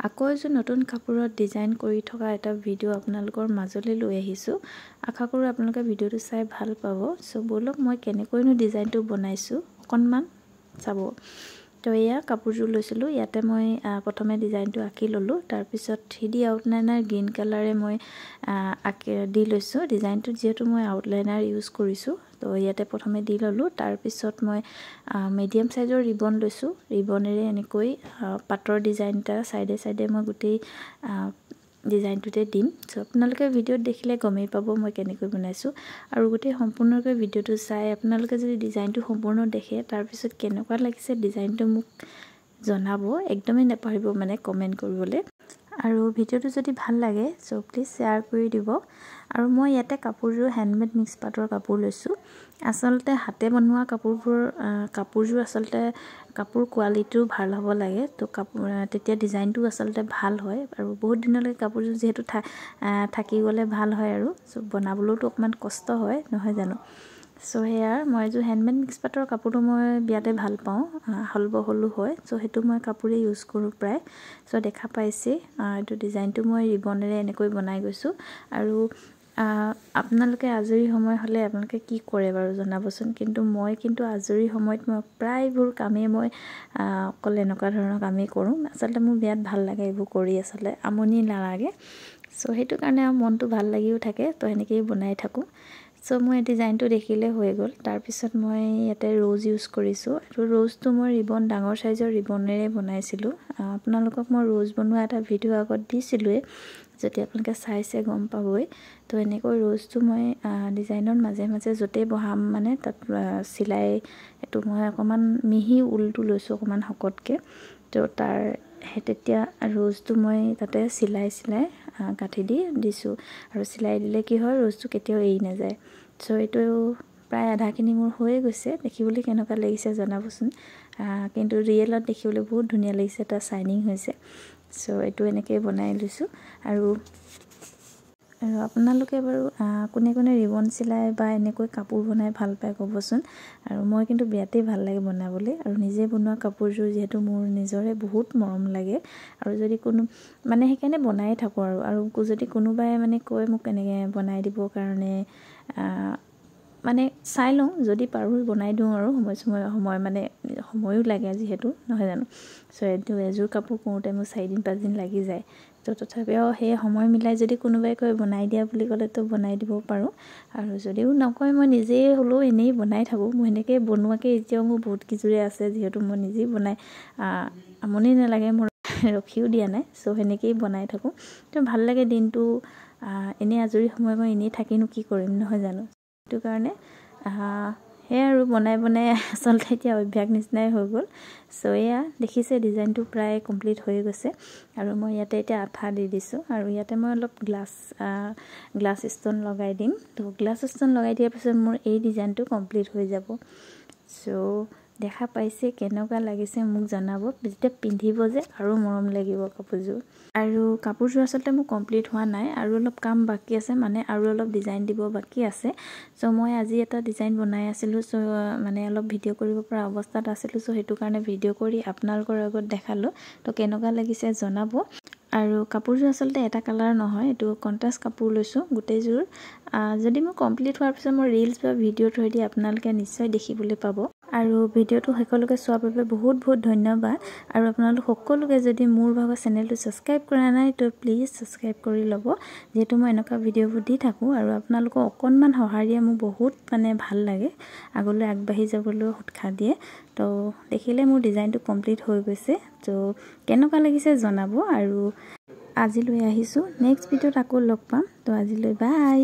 আকৌ এযোৰ নতুন কাপোৰত ডিজাইন কৰি থকা এটা ভিডিঅ' আপোনালোকৰ মাজলৈ লৈ আহিছোঁ। আশা কৰোঁ আপোনালোকে ভিডিঅ'টো চাই ভাল পাব। চ' ব'লক মই কেনেকৈনো ডিজাইনটো বনাইছোঁ অকণমান চাব। তো এয়া কাপোৰযোৰ লৈছিলোঁ। ইয়াতে মই প্ৰথমে ডিজাইনটো আঁকি ল'লোঁ। তাৰপিছত 3D আউটলাইনাৰ গ্ৰীণ কালাৰে মই দি লৈছোঁ। ডিজাইনটোত যিহেতু মই আউটলাইনাৰ ইউজ কৰিছোঁ, তো ইয়াতে প্ৰথমে দি ল'লোঁ। তাৰপিছত মই মিডিয়াম চাইজৰ ৰিবন লৈছোঁ। ৰিবনেৰে এনেকৈ পাতৰ ডিজাইন এটা চাইডে চাইডে মই গোটেই ডিজাইনটোতে দিম। চ' আপোনালোকে ভিডিঅ'ত দেখিলে গমেই পাব মই কেনেকৈ বনাইছোঁ। আৰু গোটেই সম্পূৰ্ণকৈ ভিডিঅ'টো চাই আপোনালোকে যদি ডিজাইনটো সম্পূৰ্ণ দেখে তাৰপিছত কেনেকুৱা লাগিছে ডিজাইনটো মোক জনাব। একদমেই নাপাহৰিব মানে কমেণ্ট কৰিবলৈ। আৰু ভিডিঅ'টো যদি ভাল লাগে চ' প্লিজ শ্বেয়াৰ কৰি দিব। আৰু মই ইয়াতে কাপোৰযোৰ হেণ্ডমেড মিক্স পাটৰ কাপোৰ লৈছোঁ। আচলতে হাতে বনোৱা কাপোৰযোৰ আচলতে কাপোৰ কোৱালিটিও ভাল হ'ব লাগে। তো তেতিয়া ডিজাইনটো আচলতে ভাল হয় আৰু বহুত দিনলৈকে কাপোৰযোৰ যিহেতু থাকি গ'লে ভাল হয় আৰু চ' বনাবলৈওতো অকণমান কষ্ট হয় নহয় জানো। চ' সেয়া মই এযোৰ হেণ্ডমেড মিক্স পাটৰ কাপোৰটো মই বিয়াতে ভাল পাওঁ, আহল বহলো হয়। চ' সেইটো মই কাপোৰে ইউজ কৰোঁ প্ৰায়। চ' দেখা পাইছে এইটো ডিজাইনটো মই ৰিবনেৰে এনেকৈ বনাই গৈছোঁ। আৰু আপোনালোকে আজৰি সময় হ'লে আপোনালোকে কি কৰে বাৰু জনাবচোন। কিন্তু মই আজৰি সময়ত মই প্ৰায়বোৰ কামেই মই অকল এনেকুৱা ধৰণৰ কামেই কৰোঁ। আচলতে মোৰ বিৰাট ভাল লাগে এইবোৰ কৰি, আচলতে আমনি নালাগে। চ' সেইটো কাৰণে মনটো ভাল লাগিও থাকে, তো সেনেকৈয়ে বনাই থাকোঁ। চ' মই ডিজাইনটো দেখিলে হৈ গ'ল। তাৰপিছত মই ইয়াতে ৰ'জ ইউজ কৰিছোঁ। আৰু ৰ'জটো মই ৰিবন ডাঙৰ চাইজৰ ৰিবনেৰে বনাইছিলোঁ। আপোনালোকক মই ৰ'জ বনোৱা এটা ভিডিঅ' আগত দিছিলোঁৱেই, যদি আপোনালোকে চাইছে গম পাবই। তো এনেকৈ ৰ'জটো মই ডিজাইনৰ মাজে মাজে য'তেই বহাম মানে তাত চিলাই এইটো মই অকণমান মিহি ঊলটো লৈছোঁ অকণমান শকতকৈ। তো তেতিয়া ৰ'জটো মই তাতে চিলাই গাঁঠি দিছোঁ। আৰু চিলাই দিলে কি হয় ৰ'জটো কেতিয়াও এৰি নাযায়। চ' এইটো প্ৰায় আধাখিনি মোৰ হৈয়ে গৈছে। দেখিবলৈ কেনেকুৱা লাগিছে জনাবচোন। কিন্তু ৰিয়েলত দেখিবলৈ বহুত ধুনীয়া লাগিছে, এটা শ্বাইনিং হৈছে। চ' এইটো এনেকৈ বনাই লৈছোঁ। আৰু আপোনালোকে বাৰু কোনে কোনে ৰিবন চিলাই বা এনেকৈ কাপোৰ বনাই ভাল পায় ক'বচোন। আৰু মই কিন্তু বিৰাটেই ভাল লাগে বনাবলৈ। আৰু নিজে বনোৱা কাপোৰযোৰ যিহেতু মোৰ নিজৰে বহুত মৰম লাগে। আৰু যদি মানে সেইকাৰণে বনায়ে থাকোঁ। আৰু যদি কোনোবাই মানে কয় মোক এনেকৈ বনাই দিবৰ কাৰণে, মানে চাই লওঁ যদি পাৰোঁ বনাই দিওঁ আৰু সময়ো লাগে যিহেতু নহয় জানো। চ' এইটো এযোৰ কাপোৰ কৰোঁতে মোৰ 4 দিন 5 দিন লাগি যায়। তো তথাপিও সেই সময় মিলাই যদি কোনোবাই কয় বনাই দিয়া বুলি ক'লেতো বনাই দিব পাৰোঁ। আৰু যদিও নকয় মই নিজেই হ'লেও এনেই বনাই থাকোঁ। মই সেনেকৈ বনোৱাকৈ এতিয়াও মোৰ বহুত কিযোৰে আছে, যিহেতু মই নিজেই বনাই আমনি নালাগে, মোৰ ৰখিও দিয়া নাই। চ' সেনেকৈয়ে বনাই থাকোঁ। তো ভাল লাগে দিনটো এনেই আজৰি সময় মই এনেই থাকিনো কি কৰিম নহয় জানো। সেইটো কাৰণে সেয়া আৰু বনাই আচলতে এতিয়া অভ্যাস নিচিনাই হৈ গ'ল। চ' এয়া দেখিছে ডিজাইনটো প্ৰায় কমপ্লিট হৈ গৈছে। আৰু মই ইয়াতে এতিয়া আঠা দি দিছোঁ। আৰু ইয়াতে মই অলপ গ্লাছ ষ্ট'ন লগাই দিম। তো গ্লাছ ষ্ট'ন লগাই দিয়াৰ পিছত মোৰ এই ডিজাইনটো কমপ্লিট হৈ যাব। চ' দেখা পাইছে কেনেকুৱা লাগিছে মোক জনাব। যেতিয়া পিন্ধিব যে আৰু মৰম লাগিব কাপোৰযোৰ। আৰু কাপোৰযোৰ আচলতে মোৰ কমপ্লিট হোৱা নাই, আৰু অলপ কাম বাকী আছে, মানে আৰু অলপ ডিজাইন দিব বাকী আছে। চ' মই আজি এটা ডিজাইন বনাই আছিলোঁ। চ' মানে অলপ ভিডিঅ' কৰিব পৰা অৱস্থাত আছিলোঁ। চ' সেইটো কাৰণে ভিডিঅ' কৰি আপোনালোকৰ আগত দেখালোঁ। তো কেনেকুৱা লাগিছে জনাব। আৰু কাপোৰযোৰ আচলতে এটা কালাৰ নহয়, এইটো কণ্ট্ৰাষ্ট কাপোৰ লৈছোঁ গোটেইযোৰ। যদি মোৰ কমপ্লিট হোৱাৰ পিছত মই ৰিলছ বা ভিডিঅ' থৈ দি আপোনালোকে নিশ্চয় দেখিবলৈ পাব। আৰু ভিডিঅ'টো শেষলৈকে চোৱাৰ বাবে বহুত বহুত ধন্যবাদ। আৰু আপোনালোক সকলোকে যদি মোৰ ভাগৰ চেনেলটো ছাবস্ক্ৰাইব কৰা নাই তো প্লিজ ছাবস্ক্ৰাইব কৰি ল'ব, যিহেতু মই এনেকুৱা ভিডিঅ'বোৰ দি থাকোঁ। আৰু আপোনালোকক অকণমান সঁহাৰি দিয়ে মোক বহুত ভাল লাগে, আগলৈ আগবাঢ়ি যাবলৈ উৎসাহ দিয়ে। তো দেখিলে মোৰ ডিজাইনটো কমপ্লিট হৈ গৈছে। তো কেনেকুৱা লাগিছে জনাব। আৰু আজিলৈ আহিছোঁ, নেক্সট ভিডিঅ'ত আকৌ লগ পাম। তো আজিলৈ বাই।